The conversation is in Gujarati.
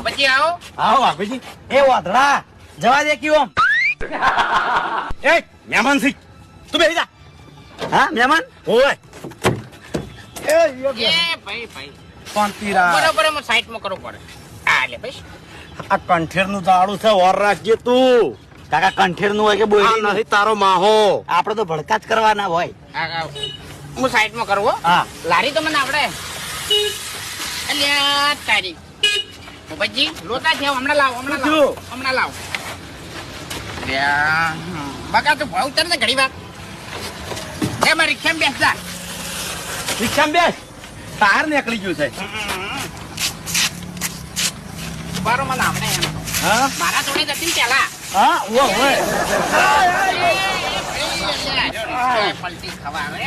પછી આવો આવો ભાભીજી. એ વાધડા જવા દે કેવો એ મહેમાન સી તું બેસી જા. હા મહેમાન ઓય એ ભાઈ શાંતિરા. બરોબર હું સાઈડમાં કરવું પડે. આ લે ભાઈ આ કંઠેર નું દાડું છે ઓર રાખજે તું. કાકા કંઠેર નું હોય કે બોલી નથી તારો માહો. આપડે તો ભડકા જ કરવાના હોય. હું સાઈડમાં કરું હો. હા લારી તો મને આવડે. અલ્યા તારી ભૂપતજી લોટા છે હમણાં લાવો હમણાં લાવો. બકા તું ભાવ ઉતર ને ઘડી વાર. એ મારી રિક્ષામાં બેસ જા. રિક્ષામાં બેસ. તાર નીકળી ગયું છે. બારો મને આવડે એમ તો. હા મારા જોડે જતી ને પેલા. હા ઓ હોય પલટી ખવા આવે